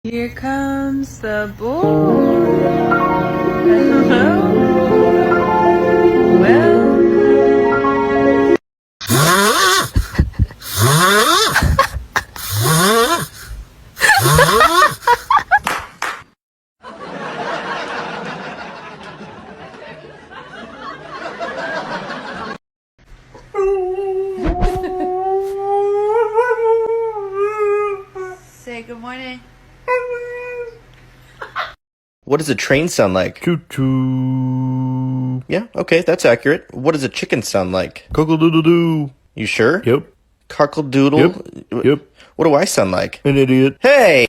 Here comes the boy. Hello. Welcome. Say good morning. What does a train sound like? Choo-choo. Yeah, okay, that's accurate. What does a chicken sound like? Cockle-doodle-doo. You sure? Yep. Cockle-doodle? Yep. What do I sound like? An idiot. Hey!